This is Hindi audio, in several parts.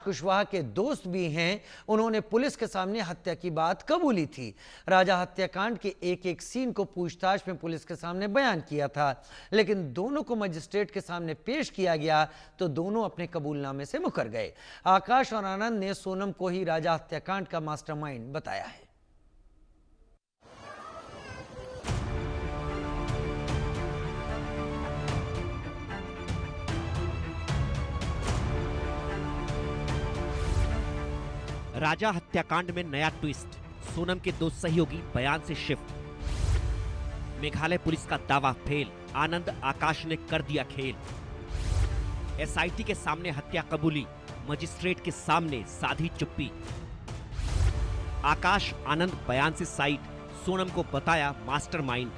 कुशवाहा के दोस्त भी हैं, उन्होंने पुलिस के सामने हत्या की बात कबूली थी। राजा हत्याकांड के एक एक सीन को पूछताछ में पुलिस के सामने बयान किया था, लेकिन दोनों को मजिस्ट्रेट के सामने पेश किया गया तो दोनों अपने कबूलनामे से मुकर गए। आकाश और आनंद ने सोनम को ही राजा हत्याकांड का मास्टरमाइंड बताया है। राजा हत्याकांड में नया ट्विस्ट, सोनम के दो सहयोगी बयान से शिफ्ट। मेघालय पुलिस का दावा फेल, आनंद आकाश ने कर दिया खेल। एसआईटी के सामने हत्या कबूली, मजिस्ट्रेट के सामने साधी चुप्पी। आकाश आनंद बयान से साइड, सोनम को बताया मास्टरमाइंड।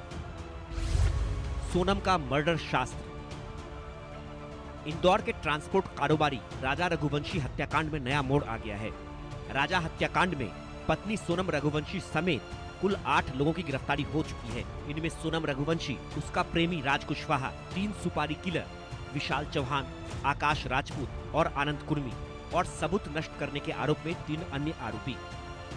सोनम का मर्डर शास्त्र। इंदौर के ट्रांसपोर्ट कारोबारी राजा रघुवंशी हत्याकांड में नया मोड़ आ गया है। राजा हत्याकांड में पत्नी सोनम रघुवंशी समेत कुल 8 लोगों की गिरफ्तारी हो चुकी है। इनमें सोनम रघुवंशी, उसका प्रेमी राज कुशवाहा, 3 सुपारी किलर विशाल चौहान, आकाश राजपूत और आनंद कुर्मी और सबूत नष्ट करने के आरोप में 3 अन्य आरोपी।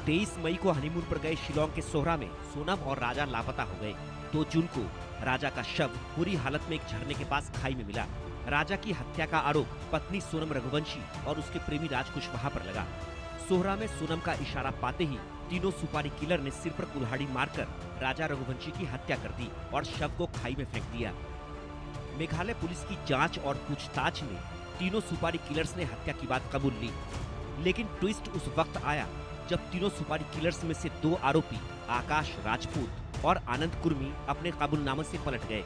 23 मई को हनीमून पर गए शिलोंग के सोहरा में सोनम और राजा लापता हो गए। 2 जून को राजा का शव बुरी हालत में एक झरने के पास खाई में मिला। राजा की हत्या का आरोप पत्नी सोनम रघुवंशी और उसके प्रेमी राज कुशवाहा पर लगा। सोहरा में सोनम का इशारा पाते ही तीनों सुपारी किलर ने सिर पर कुल्हाड़ी मारकर राजा रघुवंशी की हत्या कर दी और शव को खाई में फेंक दिया। मेघालय पुलिस की जांच और पूछताछ में तीनों सुपारी किलर्स ने हत्या की बात कबूल ली, लेकिन ट्विस्ट उस वक्त आया जब तीनों सुपारी किलर्स में से 2 आरोपी आकाश राजपूत और आनंद कुर्मी अपने कबूलनामे से पलट गए।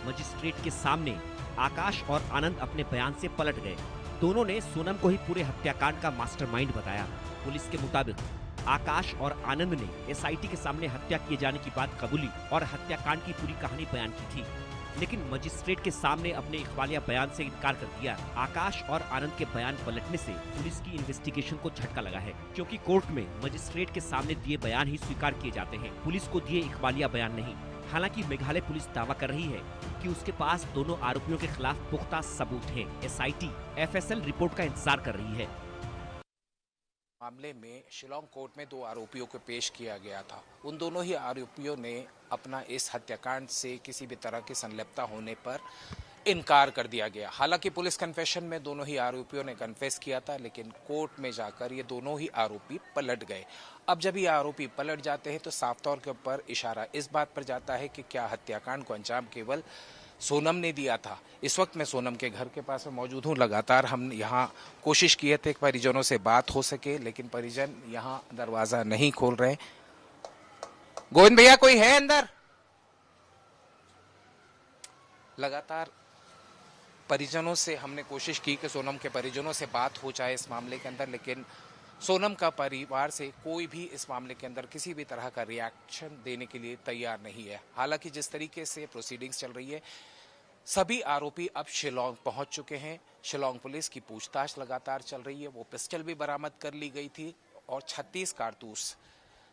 मजिस्ट्रेट के सामने आकाश और आनंद अपने बयान से पलट गए। दोनों ने सोनम को ही पूरे हत्याकांड का मास्टरमाइंड बताया। पुलिस के मुताबिक आकाश और आनंद ने एसआईटी के सामने हत्या किए जाने की बात कबूली और हत्याकांड की पूरी कहानी बयान की थी, लेकिन मजिस्ट्रेट के सामने अपने इकबालिया बयान से इनकार कर दिया। आकाश और आनंद के बयान पलटने से पुलिस की इन्वेस्टिगेशन को झटका लगा है, क्योंकि कोर्ट में मजिस्ट्रेट के सामने दिए बयान ही स्वीकार किए जाते हैं, पुलिस को दिए इकबालिया बयान नहीं। हालांकि मेघालय पुलिस दावा कर रही है कि उसके पास दोनों आरोपियों के खिलाफ पुख्ता सबूत हैं। एसआईटी एफएसएल रिपोर्ट का इंतजार कर रही है। मामले में शिलोंग कोर्ट में 2 आरोपियों को पेश किया गया था। उन दोनों ही आरोपियों ने अपना इस हत्याकांड से किसी भी तरह की संलिप्तता होने पर इनकार कर दिया गया। हालांकि पुलिस कन्फेशन में दोनों ही आरोपियों ने कन्फेस किया था, लेकिन कोर्ट में जाकर ये दोनों ही आरोपी पलट गए। अब जब ये आरोपी पलट जाते हैं तो साफ तौर के ऊपर इशारा इस बात पर जाता है कि क्या हत्याकांड को अंजाम केवल सोनम ने दिया था। इस वक्त मैं सोनम के घर के पास में मौजूद हूँ। लगातार हम यहाँ कोशिश किए थे परिजनों से बात हो सके, लेकिन परिजन यहाँ दरवाजा नहीं खोल रहे। गोविंद भैया, कोई है अंदर? लगातार परिजनों से हमने कोशिश की कि सोनम के परिजनों से बात हो जाए इस मामले के अंदर, लेकिन सोनम का परिवार से कोई भी इस मामले के अंदर किसी भी तरह का रिएक्शन देने के लिए तैयार नहीं है। हालांकि जिस तरीके से प्रोसीडिंग्स चल रही है, सभी आरोपी अब शिलोंग पहुंच चुके हैं। शिलोंग पुलिस की पूछताछ लगातार चल रही है। वो पिस्टल भी बरामद कर ली गई थी और 36 कारतूस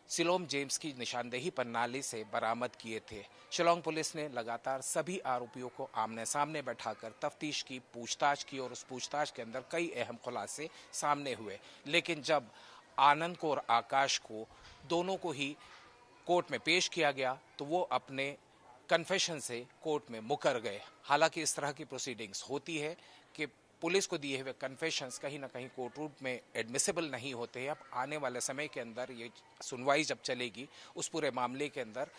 सिलोम जेम्स की निशानदेही पर नाली से बरामद किए थे। शिलोंग पुलिस ने लगातार सभी आरोपियों को आमने सामने बैठाकर तफ्तीश की, पूछताछ की और उस पूछताछ के अंदर कई अहम खुलासे सामने हुए। लेकिन जब आनंद को और आकाश को दोनों को ही कोर्ट में पेश किया गया तो वो अपने कन्फेशन से कोर्ट में मुकर गए। हालांकि इस तरह की प्रोसीडिंग्स होती है कि पुलिस को दिए हुए कन्फेशंस कहीं ना कहीं कोर्ट रूम में एडमिसिबल नहीं होते हैं। अब आने वाले समय के अंदर ये सुनवाई जब चलेगी, उस पूरे मामले के अंदर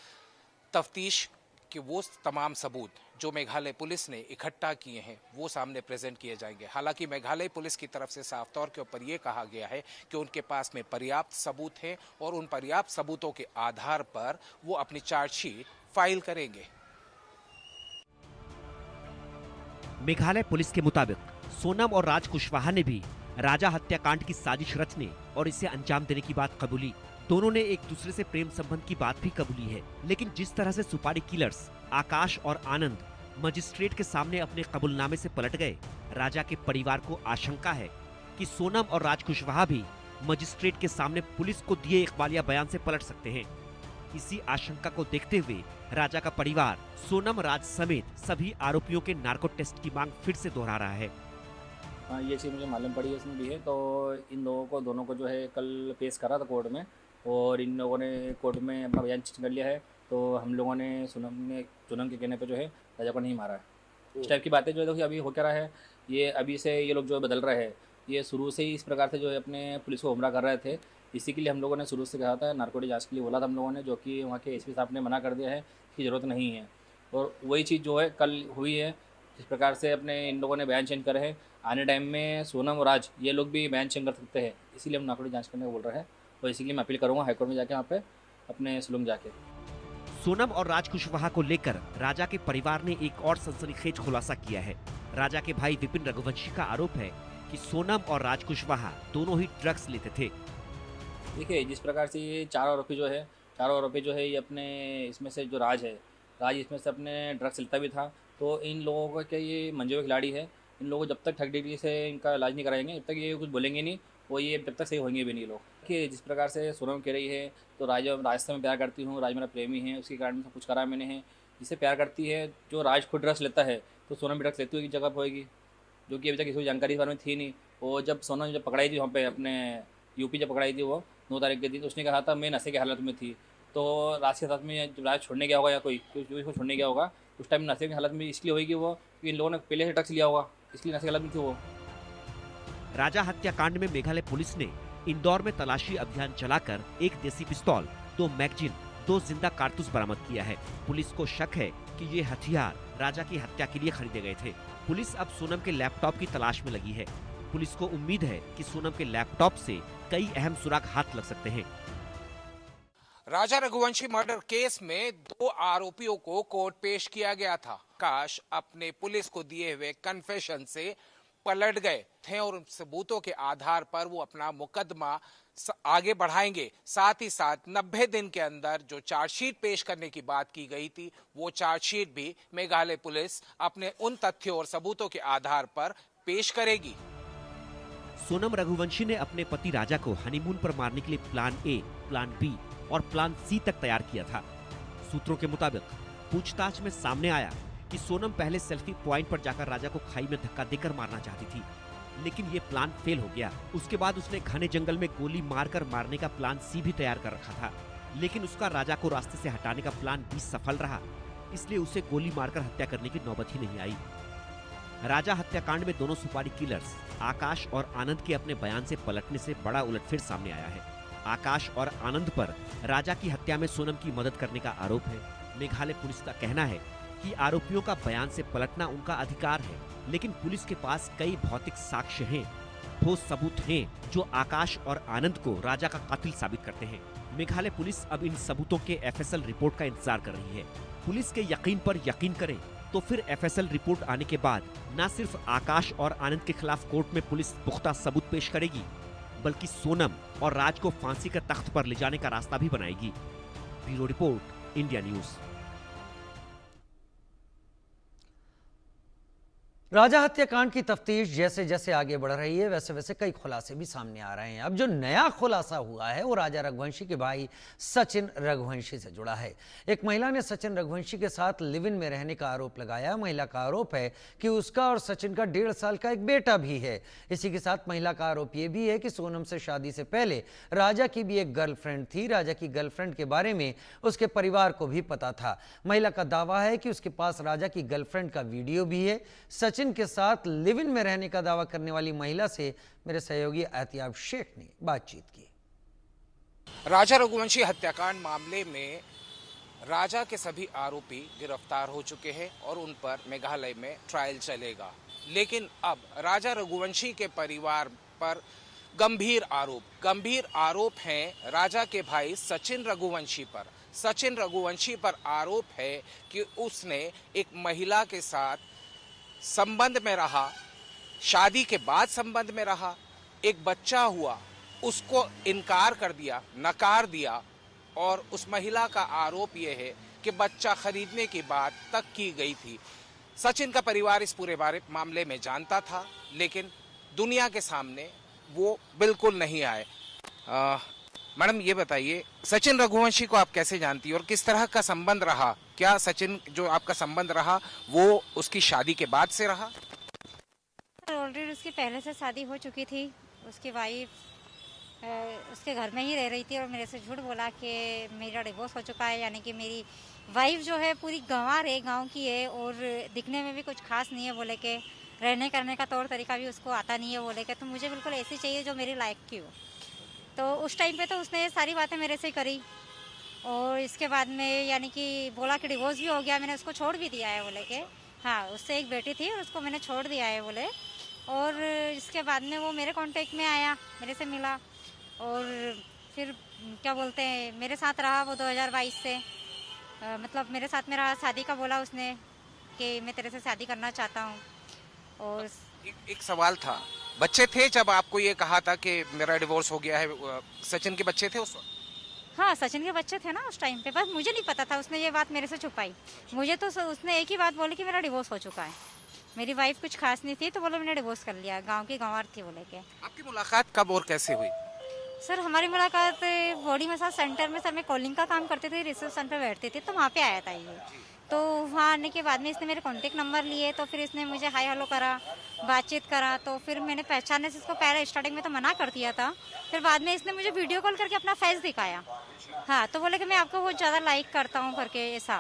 तफ्तीश के वो तमाम सबूत जो मेघालय पुलिस ने इकट्ठा किए हैं वो सामने प्रेजेंट किए जाएंगे। हालांकि मेघालय पुलिस की तरफ से साफ तौर के ऊपर ये कहा गया है कि उनके पास में पर्याप्त सबूत हैं और उन पर्याप्त सबूतों के आधार पर वो अपनी चार्जशीट फाइल करेंगे। मेघालय पुलिस के मुताबिक सोनम और राज कुशवाहा ने भी राजा हत्याकांड की साजिश रचने और इसे अंजाम देने की बात कबूली। दोनों ने एक दूसरे से प्रेम संबंध की बात भी कबूली है। लेकिन जिस तरह से सुपारी किलर्स आकाश और आनंद मजिस्ट्रेट के सामने अपने कबूलनामे से पलट गए, राजा के परिवार को आशंका है कि सोनम और राज कुशवाहा भी मजिस्ट्रेट के सामने पुलिस को दिए इकबालिया बयान से पलट सकते हैं। इसी आशंका को देखते हुए राजा का परिवार सोनम, राज समेत सभी आरोपियों के नार्को टेस्ट की मांग फिर से दोहरा रहा है। हाँ, ये चीज़ मुझे मालूम पड़ी है, इसमें भी है। तो इन दोनों को जो है कल पेश करा था कोर्ट में, और इन लोगों ने कोर्ट में अपना बयान चेंज कर लिया है। तो हम लोगों ने सोनम के कहने पे जो है राजा को नहीं मारा है। इस टाइप की बातें जो है देखिए अभी हो क्या रहा है, ये अभी से ये लोग जो है बदल रहे हैं। ये शुरू से ही इस प्रकार से जो है अपने पुलिस को गुमराह कर रहे थे। इसी के लिए हम लोगों ने शुरू से कहा था, नारकोटिक जांच के लिए बोला था हम लोगों ने, जो कि वहाँ के एसपी साहब ने मना कर दिया है कि ज़रूरत नहीं है। और वही चीज़ जो है कल हुई है। जिस प्रकार से अपने इन लोगों ने बयान चेंज करे हैं, आने टाइम में सोनम और राज ये लोग भी बयान चेंज कर सकते हैं। इसीलिए हम नारकोटिक जांच करने को बोल रहे हैं, और इसीलिए मैं अपील करूँगा हाईकोर्ट में जाके वहाँ पे अपने सुलम जाके। सोनम और राज कुशवाहा को लेकर राजा के परिवार ने एक और सनसनीखेज खुलासा किया है। राजा के भाई विपिन रघुवंशी का आरोप है कि सोनम और राज कुशवाहा दोनों ही ड्रग्स लेते थे। देखिए, जिस प्रकार से ये चारों आरोपी जो है ये अपने इसमें से जो राज इसमें से अपने ड्रग्स लेता भी था। तो इन लोगों का क्या, ये मंजे हुए खिलाड़ी है। इन लोगों को जब तक ठग डिग्री से इनका इलाज नहीं कराएंगे, जब तक ये कुछ बोलेंगे नहीं, वो ये जब तक सही होंगे भी नहीं लोग। कि जिस प्रकार से सोनम कह रही है, तो राज से मैं प्यार करती हूँ, राज मेरा प्रेमी है, उसके कारण सब कुछ करा मैंने है। जिससे प्यार करती है, जो राज खुद ड्रग्स लेता है, तो सोनम भी ड्रग्स लेती हुई जगह पर होगी, जो कि अभी तक किसी को जानकारी इस बारे में थी नहीं। और जब सोनम जब पकड़ाई थी वहाँ पे अपने यूपी जब पकड़ाई थी वो 9 तारीख के दिन, तो उसने कहा था मैं नशे की हालत में थी। तो राज के साथ में जब राज छोड़ने गया होगा या कोई को छोड़ने गया होगा, उस टाइम नशे की हालत में इसलिए होगी वो कि इन लोगों ने पहले से ड्रग्स लिया होगा, इसलिए नशे की हालत में थी वो। राजा हत्याकांड में मेघालय पुलिस ने इंदौर में तलाशी अभियान चलाकर 1 देसी पिस्तौल, 2 मैगजीन, 2 जिंदा कारतूस बरामद किया है। पुलिस को शक है कि ये हथियार राजा की हत्या के लिए खरीदे गए थे। पुलिस अब सोनम के लैपटॉप की तलाश में लगी है। पुलिस को उम्मीद है कि सोनम के लैपटॉप से कई अहम सुराग हाथ लग सकते हैं। राजा रघुवंशी मर्डर केस में 2 आरोपियों को कोर्ट पेश किया गया था। काश अपने पुलिस को दिए हुए कन्फेशन से पलट गए थे और सबूतों के आधार पर वो अपना मुकदमा आगे बढ़ाएंगे। साथ ही साथ 90 दिन के अंदर जो चार्जशीट पेश करने की बात की गई थी, वो चार्जशीट भी मेघालय पुलिस अपने उन तथ्यों और सबूतों के आधार पर पेश करेगी। सोनम रघुवंशी ने अपने पति राजा को हनीमून पर मारने के लिए प्लान ए, प्लान बी और प्लान सी तक तैयार किया था। सूत्रों के मुताबिक पूछताछ में सामने आया कि सोनम पहले सेल्फी पॉइंट पर जाकर राजा को खाई में धक्का देकर मारना चाहती थी, लेकिन ये प्लान फेल हो गया। उसके बाद उसने घने जंगल में गोली मारकर मारने का प्लान सी भी तैयार कर रखा था, लेकिन उसका राजा को रास्ते से हटाने का प्लान बी सफल रहा, इसलिए उसे गोली मारकर हत्या करने की नौबत ही नहीं आई। राजा हत्याकांड में दोनों सुपारी किलर्स आकाश और आनंद के अपने बयान से पलटने से बड़ा उलटफेर सामने आया है। आकाश और आनंद पर राजा की हत्या में सोनम की मदद करने का आरोप है। मेघालय पुलिस का कहना है कि आरोपियों का बयान से पलटना उनका अधिकार है, लेकिन पुलिस के पास कई भौतिक साक्ष्य हैं, ठोस सबूत हैं जो आकाश और आनंद को राजा का कातिल साबित करते हैं। मेघालय पुलिस अब इन सबूतों के एफएसएल रिपोर्ट का इंतजार कर रही है। पुलिस के यकीन पर यकीन करें तो फिर एफएसएल रिपोर्ट आने के बाद न सिर्फ आकाश और आनंद के खिलाफ कोर्ट में पुलिस पुख्ता सबूत पेश करेगी, बल्कि सोनम और राज को फांसी के तख्त पर ले जाने का रास्ता भी बनाएगी। Bureau report, India News. Raja हत्याकांड की तफ्तीश जैसे जैसे आगे बढ़ रही है, वैसे वैसे कई खुलासे भी सामने आ रहे हैं। अब जो नया खुलासा हुआ है वो राजा रघुवंशी के भाई सचिन रघुवंशी से जुड़ा है। एक महिला ने सचिन रघुवंशी के साथ लिव इन में रहने का आरोप लगाया। महिला का आरोप है कि उसका और सचिन का 1.5 साल का एक बेटा भी है। इसी के साथ महिला का आरोप यह भी है कि सोनम से शादी से पहले राजा की भी एक गर्लफ्रेंड थी। राजा की गर्लफ्रेंड के बारे में उसके परिवार को भी पता था। महिला का दावा है कि उसके पास राजा की गर्लफ्रेंड का वीडियो भी है। सचिन के साथ लिव इन में रहने का दावा करने वाली महिला से मेरे सहयोगी एहतियाब शेख ने बातचीत की। राजा रघुवंशी हत्याकांड मामले में राजा के सभी आरोपी गिरफ्तार हो चुके हैं और उन पर मेघालय में ट्रायल चलेगा। लेकिन अब राजा रघुवंशी के परिवार पर गंभीर आरोप हैं राजा के भाई सचिन रघुवंशी पर। सचिन रघुवंशी पर आरोप है कि उसने एक महिला के साथ संबंध में रहा, शादी के बाद संबंध में रहा, एक बच्चा हुआ, उसको इनकार कर दिया, नकार दिया, और उस महिला का आरोप यह है कि बच्चा खरीदने की बात तक की गई थी। सचिन का परिवार इस पूरे मामले में जानता था, लेकिन दुनिया के सामने वो बिल्कुल नहीं आए। मैडम ये बताइए, सचिन रघुवंशी को आप कैसे जानती हैं और किस तरह का संबंध रहा? क्या सचिन जो आपका संबंध रहा वो उसकी शादी के बाद से रहा? ऑलरेडी उसकी पहले से शादी हो चुकी थी। उसकी वाइफ उसके घर में ही रह रही थी और मेरे से झूठ बोला कि मेरा डिवोर्स हो चुका है, यानी कि मेरी वाइफ जो है पूरी गंवार है, गांव की है और दिखने में भी कुछ खास नहीं है बोले के, रहने करने का तौर तरीका भी उसको आता नहीं है बोले के, तो मुझे बिल्कुल ऐसी चाहिए जो मेरी लायक की हो। तो उस टाइम पे तो उसने ये सारी बातें मेरे से करी और इसके बाद में यानी कि बोला कि डिवोर्स भी हो गया, मैंने उसको छोड़ भी दिया है बोले के। हाँ, उससे एक बेटी थी और उसको मैंने छोड़ दिया है बोले। और इसके बाद में वो मेरे कांटेक्ट में आया, मेरे से मिला और फिर क्या बोलते हैं मेरे साथ रहा वो 2022 से। मतलब मेरे साथ में रहा, शादी का बोला उसने कि मैं तेरे से शादी करना चाहता हूँ। और एक सवाल था, बच्चे थे जब आपको ये कहा था कि मेरा डिवोर्स हो गया है? सचिन के बच्चे थे उस वक्त? हाँ, सचिन के बच्चे थे ना उस टाइम पे, बस मुझे नहीं पता था, उसने ये बात मेरे से छुपाई। मुझे तो उसने एक ही बात बोली कि मेरा डिवोर्स हो चुका है, मेरी वाइफ कुछ खास नहीं थी, तो बोलो मैंने डिवोर्स कर लिया, गांव की गंवार थी बोले के। आपकी मुलाकात कब और कैसे हुई? सर हमारी मुलाकात बॉडी मसाज सेंटर में, सर मैं कॉलिंग का काम करती थी, रिसेप्शन पे बैठती थी, तो वहाँ पे आया था ये। तो वहाँ आने के बाद में इसने मेरे कॉन्टेक्ट नंबर लिए, तो फिर इसने मुझे हाय हेलो करा, बातचीत करा, तो फिर मैंने पहचानने से इसको पहले स्टार्टिंग में तो मना कर दिया था। फिर बाद में इसने मुझे वीडियो कॉल करके अपना फेस दिखाया। हाँ, तो बोले कि मैं आपको बहुत ज़्यादा लाइक करता हूँ करके ऐसा।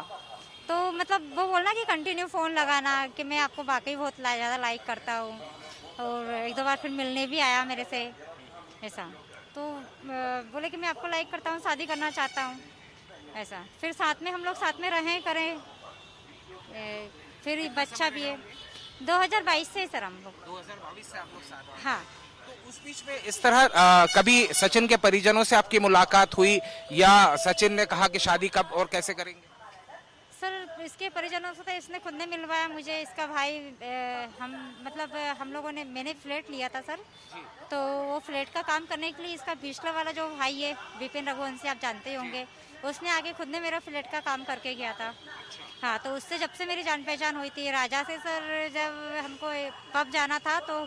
तो मतलब वो बोलना कि कंटिन्यू फ़ोन लगाना कि मैं आपको वाकई बहुत ज़्यादा लाइक करता हूँ। और एक दो बार फिर मिलने भी आया मेरे से ऐसा। तो बोले कि मैं आपको लाइक करता हूँ, शादी करना चाहता हूँ ऐसा। फिर साथ में हम लोग साथ में रहें करें, फिर बच्चा भी है। 2022 से सर हम लोग 2022 से आप लोग साथ हैं। हाँ। तो उस बीच में इस तरह कभी सचिन के परिजनों से आपकी मुलाकात हुई या सचिन ने कहा कि शादी कब और कैसे करेंगे? सर इसके परिजनों से तो इसने खुद ने मिलवाया मुझे, इसका भाई हम लोगों ने, मैंने फ्लैट लिया था सर, तो वो फ्लैट का काम करने के लिए इसका पिछला वाला जो भाई है विपिन रघुवंशी, आप जानते ही होंगे, उसने आगे खुद ने मेरा फ्लैट का काम करके गया था। हाँ, तो उससे जब से मेरी जान पहचान हुई थी। राजा से सर जब हमको पब जाना था तो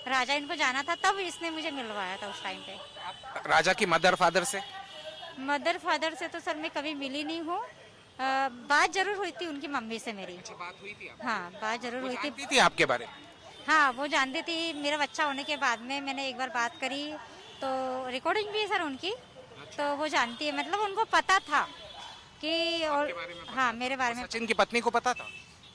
राजा इनको जाना था, तब इसने मुझे मिलवाया था उस टाइम पे। राजा की मदर फादर से? मदर फादर से तो सर मैं कभी मिली नहीं हूँ, बात जरूर हुई थी उनकी मम्मी से मेरी। अच्छा, बात हुई थी आपकी? हाँ, बात जरूर हुई थी। जानती थी आपके बारे में? हाँ, वो जानती थी। मेरा बच्चा होने के बाद में मैंने एक बार बात करी, तो रिकॉर्डिंग भी है सर उनकी, तो वो जानती है, मतलब उनको पता था कि। और हाँ, मेरे बारे में। सचिन की पत्नी को पता था?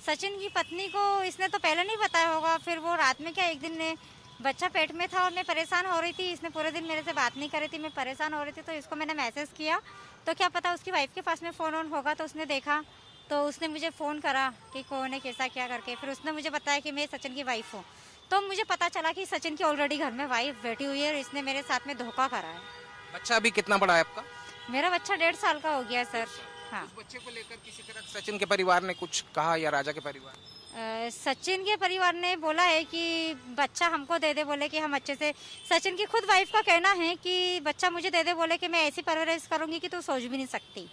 सचिन की पत्नी को इसने तो पहले नहीं बताया होगा, फिर वो रात में क्या एक दिन ने बच्चा पेट में था और मैं परेशान हो रही थी, इसने पूरे दिन मेरे से बात नहीं करी थी, मैं परेशान हो रही थी, तो इसको मैंने मैसेज किया, तो क्या पता उसकी वाइफ के पास में फ़ोन ऑन होगा, तो उसने देखा, तो उसने मुझे फ़ोन करा कि कौन है कैसा क्या करके। फिर उसने मुझे बताया कि मैं सचिन की वाइफ हूँ, तो मुझे पता चला कि सचिन की ऑलरेडी घर में वाइफ बैठी हुई है और इसने मेरे साथ में धोखा करा है। बच्चा अभी कितना बड़ा है आपका? मेरा बच्चा 1.5 साल का हो गया है सर। हाँ। उस बच्चे को लेकर किसी तरह सचिन के परिवार ने कुछ कहा या राजा के परिवार? सचिन के परिवार ने बोला है कि बच्चा हमको दे दे, बोले कि हम अच्छे से। सचिन की खुद वाइफ का कहना है कि बच्चा मुझे दे दे, बोले कि मैं ऐसी परवरिश करूंगी कि तू सोच भी नहीं सकती।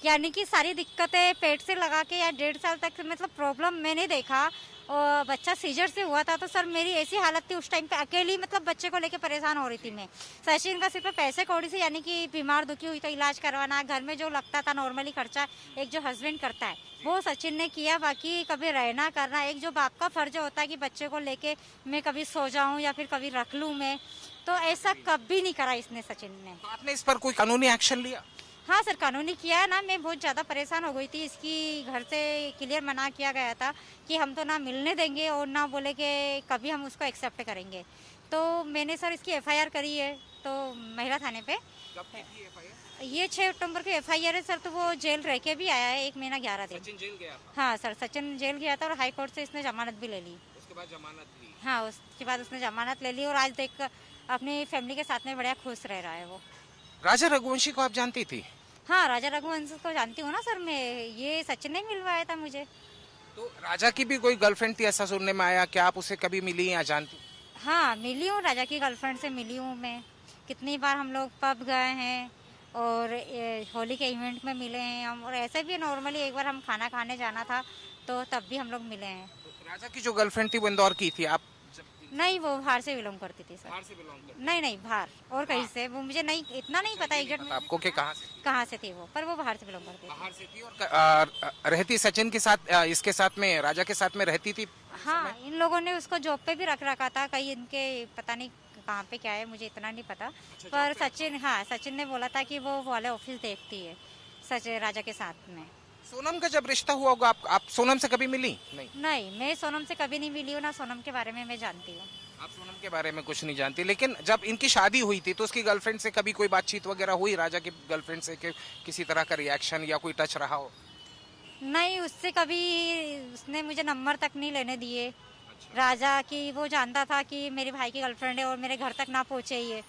यानी कि सारी दिक्कतें पेट से लगा के या 1.5 साल तक मतलब प्रॉब्लम मैंने देखा। और बच्चा सीजर से हुआ था, तो सर मेरी ऐसी हालत थी उस टाइम पे, अकेली मतलब बच्चे को लेके परेशान हो रही थी मैं। सचिन का सिर्फ पैसे कौड़ी से, यानी कि बीमार दुखी हुई तो इलाज करवाना, घर में जो लगता था नॉर्मली खर्चा एक जो हस्बैंड करता है वो सचिन ने किया। बाकी कभी रहना करना, एक जो बाप का फर्ज होता है कि बच्चे को लेके मैं कभी सो जाऊँ या फिर कभी रख लूँ मैं, तो ऐसा कभी नहीं करा इसने, सचिन ने। तो आपने इस पर कोई कानूनी एक्शन लिया? हाँ सर, कानूनी किया है ना। मैं बहुत ज़्यादा परेशान हो गई थी, इसकी घर से क्लियर मना किया गया था कि हम तो ना मिलने देंगे और ना बोले कि कभी हम उसको एक्सेप्ट करेंगे। तो मैंने सर इसकी एफआईआर करी है, तो महिला थाने पे। कब की थी एफआईआर? ये 6 अक्टूबर की एफआईआर है सर। तो वो जेल रह के भी आया है 1 महीना 11 दिन। सचिन जेल गया था? हाँ सर, सचिन जेल गया था और हाई कोर्ट से इसने जमानत भी ले ली। उसके बाद जमानत ली? हाँ, उसके बाद उसने जमानत ले ली और आज देख अपनी फैमिली के साथ में बढ़िया खुश रह रहा है वो। राजा रघुवंशी को आप जानती थी? हाँ, राजा रघुवंश को जानती हूँ ना सर मैं, ये सचिन ने मिलवाया था मुझे। तो राजा की भी कोई गर्लफ्रेंड थी ऐसा सुनने में आया, क्या आप उसे कभी मिली या जानती? हाँ, मिली हूँ, राजा की गर्लफ्रेंड से मिली हूँ मैं। कितनी बार हम लोग पब गए हैं और होली के इवेंट में मिले हैं हम, और ऐसे भी नॉर्मली एक बार हम खाना खाने जाना था तो तब भी हम लोग मिले हैं। तो राजा की जो गर्लफ्रेंड थी वो इंदौर की थी, आप नहीं, वो बाहर से बिलोंग करती थी सर। बाहर से बिलोंग करती नहीं नहीं, बाहर और कहीं से, वो मुझे नहीं, इतना नहीं पता एग्जैक्ट थी आपको कि कहाँ से कहाँ से थी वो, पर वो बाहर से बिलोंग करती थी। बाहर से थी और रहती सचिन के साथ इसके साथ में राजा के साथ में रहती थी। हाँ, इन लोगों ने उसको जॉब पे भी रख रखा था, कहीं इनके पता नहीं कहाँ पे क्या है, मुझे इतना नहीं पता। पर सचिन, हाँ, सचिन ने बोला था कि वो वाले ऑफिस देखती है सचिन राजा के साथ में। सोनम का जब रिश्ता हुआ होगा आप सोनम से कभी मिली? नहीं, मैं सोनम से कभी नहीं मिली हूँ, ना सोनम के बारे में मैं जानती हूँ। आप सोनम के बारे में कुछ नहीं जानती, लेकिन जब इनकी शादी हुई थी तो उसकी गर्लफ्रेंड से कभी कोई बातचीत वगैरह हुई, राजा की गर्लफ्रेंड से, कि किसी तरह का रिएक्शन या कोई टच रहा हो? नहीं, उससे कभी उसने मुझे नंबर तक नहीं लेने दिए राजा की। वो जानता था कि मेरे भाई की गर्लफ्रेंड है और मेरे घर तक ना पहुँचे ये,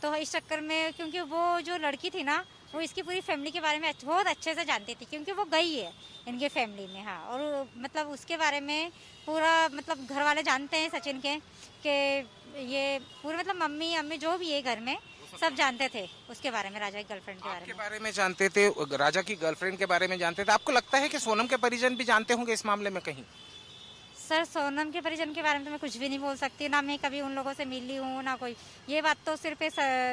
तो इस चक्कर में, क्योंकि वो जो लड़की थी ना, वो इसकी पूरी फैमिली के बारे में बहुत अच्छे से जानती थी, क्योंकि वो गई है इनके फैमिली में। हाँ, और मतलब उसके बारे में पूरा, मतलब घर वाले जानते हैं सचिन के, कि ये पूरे, मतलब मम्मी अम्मी जो भी है घर में सब जानते थे उसके बारे में, राजा की गर्लफ्रेंड के बारे आपके में। बारे में जानते थे, राजा की गर्लफ्रेंड के बारे में जानते थे। आपको लगता है कि सोनम के परिजन भी जानते होंगे इस मामले में कहीं? सर, सोनम के परिजन के बारे में तो मैं कुछ भी नहीं बोल सकती, ना मैं कभी उन लोगों से मिली हूँ ना कोई। ये बात तो सिर्फ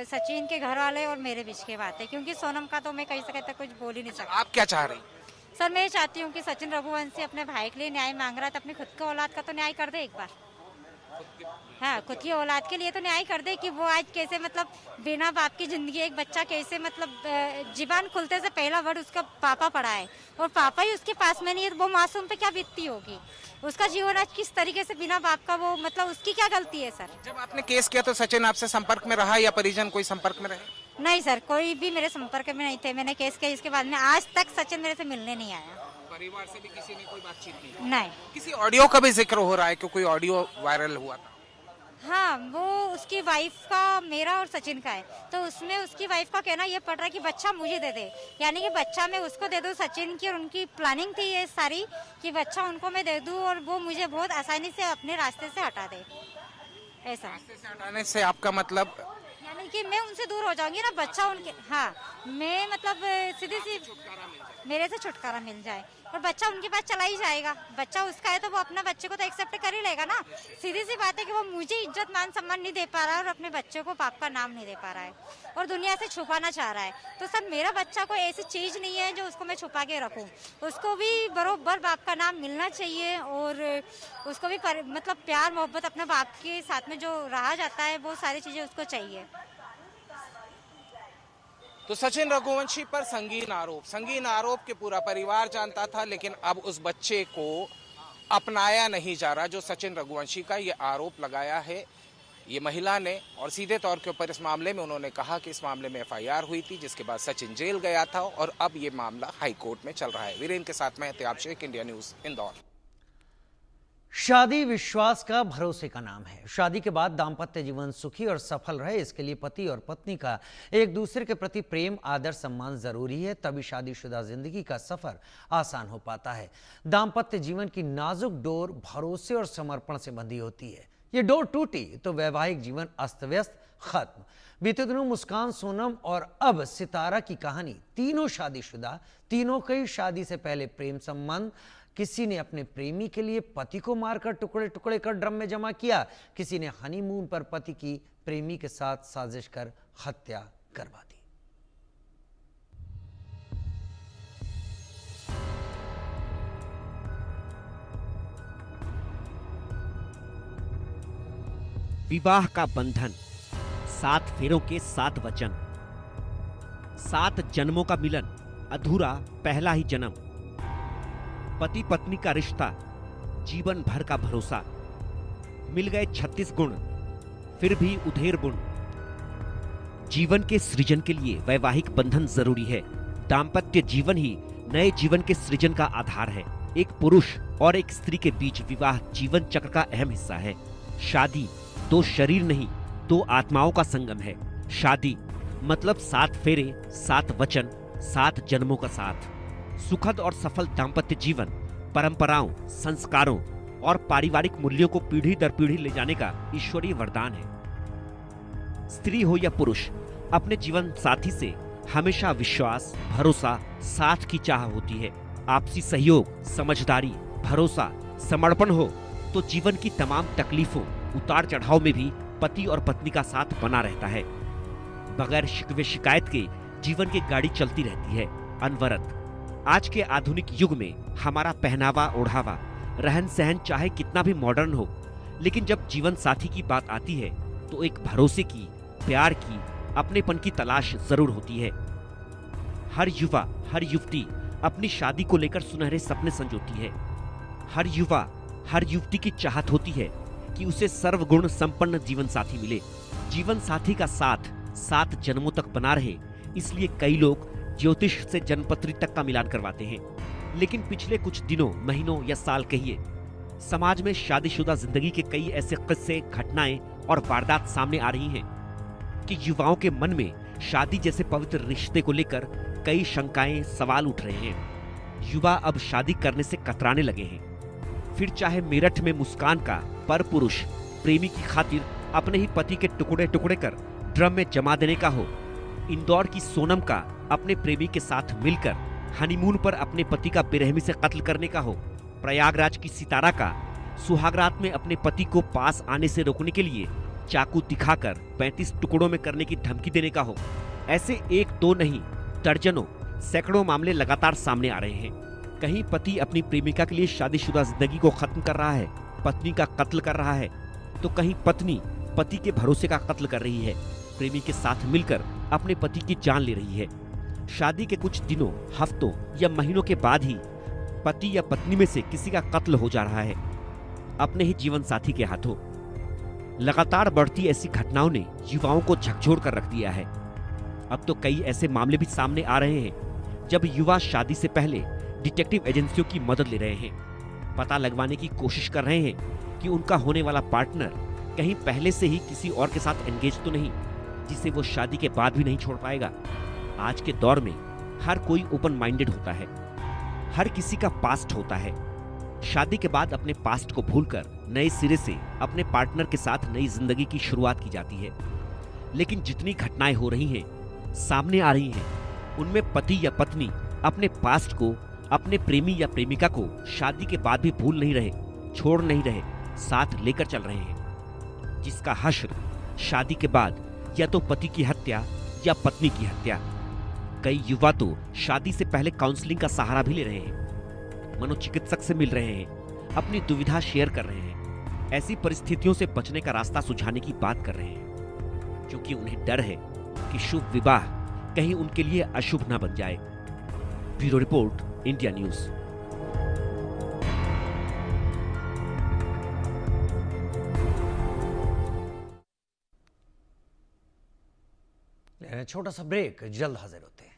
सचिन के घर वाले और मेरे बीच की बात है, क्योंकि सोनम का तो मैं कहीं से कहीं तक कुछ बोल ही नहीं सकती। आप क्या चाह रही? सर, मैं ये चाहती हूँ कि सचिन रघुवंशी अपने भाई के लिए न्याय मांग रहा था, अपनी खुद के औलाद का तो न्याय कर दे एक बार। हाँ, खुद की औलाद के लिए तो न्याय कर दे कि वो आज कैसे, मतलब बिना बाप की जिंदगी, एक बच्चा कैसे, मतलब जीवान खुलते से पहला वर्ड उसका पापा पढ़ा है, और पापा ही उसके पास में नहीं है, तो वो मासूम पे क्या बीतती होगी। उसका जीवन आज किस तरीके से बिना बाप का, वो मतलब उसकी क्या गलती है सर? जब आपने केस किया तो सचिन आपसे संपर्क में रहा या परिजन कोई संपर्क में रहे? नहीं सर, कोई भी मेरे संपर्क में नहीं थे। मैंने केस किया, इसके बाद में आज तक सचिन मेरे से मिलने नहीं आया। परिवार से भी किसी ने कोई बातचीत नहीं? नहीं। किसी ऑडियो का भी जिक्र हो रहा है कि कोई ऑडियो वायरल हुआ था? हाँ, वो उसकी वाइफ का, मेरा और सचिन का है, तो उसमें उसकी वाइफ का कहना ये पड़ रहा है कि बच्चा मुझे दे दे, यानी कि बच्चा मैं उसको दे दूं। सचिन की और उनकी प्लानिंग थी ये सारी कि बच्चा उनको मैं दे दूं और वो मुझे बहुत आसानी से अपने रास्ते से हटा दे, ऐसा। रास्ते से हटाने से आपका मतलब? यानी कि मैं उनसे दूर हो जाऊंगी ना, बच्चा उनके, हाँ, मैं मतलब सीधी सी मेरे से छुटकारा मिल जाए और बच्चा उनके पास चला ही जाएगा। बच्चा उसका है तो वो अपना बच्चे को तो एक्सेप्ट कर ही लेगा ना। सीधी सी बात है कि वो मुझे इज्जत मान सम्मान नहीं दे पा रहा है और अपने बच्चे को बाप का नाम नहीं दे पा रहा है और दुनिया से छुपाना चाह रहा है। तो सर, मेरा बच्चा कोई ऐसी चीज नहीं है जो उसको मैं छुपा के रखूं। उसको भी बरोबर बाप का नाम मिलना चाहिए और उसको भी मतलब प्यार मोहब्बत अपने बाप के साथ में जो रहा जाता है, वो सारी चीजें उसको चाहिए। तो सचिन रघुवंशी पर संगीन आरोप के पूरा परिवार जानता था, लेकिन अब उस बच्चे को अपनाया नहीं जा रहा जो सचिन रघुवंशी का ये आरोप लगाया है ये महिला ने। और सीधे तौर के ऊपर इस मामले में उन्होंने कहा कि इस मामले में एफआईआर हुई थी, जिसके बाद सचिन जेल गया था और अब ये मामला हाई कोर्ट में चल रहा है। वीरेंद्र के साथ मैं एहतियाब शेख, इंडिया न्यूज, इंदौर। शादी विश्वास का भरोसे का नाम है। शादी के बाद दाम्पत्य जीवन सुखी और सफल रहे, इसके लिए पति और पत्नी का एक दूसरे के प्रति प्रेम, आदर, सम्मान जरूरी है। तभी शादीशुदा जिंदगी का सफर आसान हो पाता है। दाम्पत्य जीवन की नाजुक डोर भरोसे और समर्पण से बंधी होती है। ये डोर टूटी तो वैवाहिक जीवन अस्त व्यस्त, खत्म। बीते दिनों मुस्कान, सोनम और अब सितारा की कहानी। तीनों शादीशुदा, तीनों कई शादी से पहले प्रेम संबंध। किसी ने अपने प्रेमी के लिए पति को मारकर टुकड़े टुकड़े कर ड्रम में जमा किया, किसी ने हनीमून पर पति की प्रेमी के साथ साजिश कर हत्या करवा दी। विवाह का बंधन, 7 फेरों के 7 वचन, 7 जन्मों का मिलन, अधूरा पहला ही जन्म। पति पत्नी का रिश्ता, जीवन भर का भरोसा। मिल गए 36 गुण, फिर भी उधेर गुण। जीवन के सृजन के लिए वैवाहिक बंधन जरूरी है। दाम्पत्य जीवन ही नए जीवन के सृजन का आधार है। एक पुरुष और एक स्त्री के बीच विवाह जीवन चक्र का अहम हिस्सा है। शादी 2 शरीर नहीं, 2 आत्माओं का संगम है। शादी मतलब 7 फेरे, 7 वचन, 7 जन्मों का साथ। सुखद और सफल दाम्पत्य जीवन परंपराओं, संस्कारों और पारिवारिक मूल्यों को पीढ़ी दर पीढ़ी ले जाने का ईश्वरीय वरदान है। स्त्री हो या पुरुष, अपने जीवन साथी से हमेशा विश्वास, भरोसा, साथ की चाह होती है। आपसी सहयोग, समझदारी, भरोसा, समर्पण हो तो जीवन की तमाम तकलीफों उतार चढ़ाव में भी पति और पत्नी का साथ बना रहता है। बगैर शिकवे शिकायत के जीवन की गाड़ी चलती रहती है अनवरत। आज के आधुनिक युग में हमारा पहनावा ओढ़ावा रहन सहन चाहे कितना भी मॉडर्न हो, लेकिन जब जीवन साथी की बात आती है तो एक भरोसे की, प्यार की, अपनेपन की तलाश जरूर होती है। हर युवा, हर युवती अपनी शादी को लेकर सुनहरे सपने संजोती है। हर युवा, हर युवती की चाहत होती है कि उसे सर्वगुण संपन्न जीवन साथी मिले। जीवन साथी का साथ 7 जन्मों तक बना रहे, इसलिए कई लोग ज्योतिष से जन्मपत्री तक का मिलान करवाते हैं। लेकिन पिछले कुछ दिनों, महीनों या साल कहिए, समाज में शादीशुदा जिंदगी के कई ऐसे किस्से, घटनाएं और वारदात सामने आ रही हैं कि युवाओं के मन में शादी जैसे पवित्र रिश्ते को लेकर कई शंकाएं, सवाल उठ रहे हैं। युवा अब शादी करने से कतराने लगे हैं। फिर चाहे मेरठ में मुस्कान का पर पुरुष प्रेमी की खातिर अपने ही पति के टुकड़े टुकड़े कर ड्रम में जमा देने का हो, इंदौर की सोनम का अपने प्रेमी के साथ मिलकर हनीमून पर अपने पति का बेरहमी से कत्ल करने का हो, प्रयागराज की सितारा का सुहागरात में अपने पति को पास आने से रोकने के लिए चाकू दिखाकर 35 टुकड़ों में करने की धमकी देने का हो, ऐसे एक दो नहीं दर्जनों सैकड़ों मामले लगातार सामने आ रहे हैं। कहीं पति अपनी प्रेमिका के लिए शादीशुदा जिंदगी को खत्म कर रहा है, पत्नी का कत्ल कर रहा है, तो कहीं पत्नी पति के भरोसे का कत्ल कर रही है, प्रेमी के साथ मिलकर अपने पति की जान ले रही है। शादी के कुछ दिनों, हफ्तों या महीनों के बाद ही पति या पत्नी में से किसी का कत्ल हो जा रहा है, अपने ही जीवन साथी के हाथों। लगातार बढ़ती ऐसी घटनाओं ने युवाओं को झकझोर कर रख दिया है। अब तो कई ऐसे मामले भी सामने आ रहे हैं जब युवा शादी से पहले डिटेक्टिव एजेंसियों की मदद ले रहे हैं, पता लगवाने की कोशिश कर रहे हैं कि उनका होने वाला पार्टनर कहीं पहले से ही किसी और के साथ एंगेज तो नहीं, जिसे वो शादी के बाद भी नहीं छोड़ पाएगा। आज के दौर में हर कोई ओपन माइंडेड होता है, हर किसी का पास्ट होता है। शादी के बाद अपने पास्ट को भूलकर नए सिरे से अपने पार्टनर के साथ नई जिंदगी की शुरुआत की जाती है। लेकिन जितनी घटनाएं हो रही हैं, सामने आ रही हैं, उनमें पति या पत्नी अपने पास्ट को, अपने प्रेमी या प्रेमिका को शादी के बाद भी भूल नहीं रहे, छोड़ नहीं रहे, साथ लेकर चल रहे हैं, जिसका हश्र शादी के बाद या तो पति की हत्या या पत्नी की हत्या। कई युवा तो शादी से पहले काउंसलिंग का सहारा भी ले रहे हैं, मनोचिकित्सक से मिल रहे हैं, अपनी दुविधा शेयर कर रहे हैं, ऐसी परिस्थितियों से बचने का रास्ता सुझाने की बात कर रहे हैं, क्योंकि उन्हें डर है कि शुभ विवाह कहीं उनके लिए अशुभ ना बन जाए। Bureau report, India news. छोटा सा ब्रेक, जल्द हाजिर होते हैं।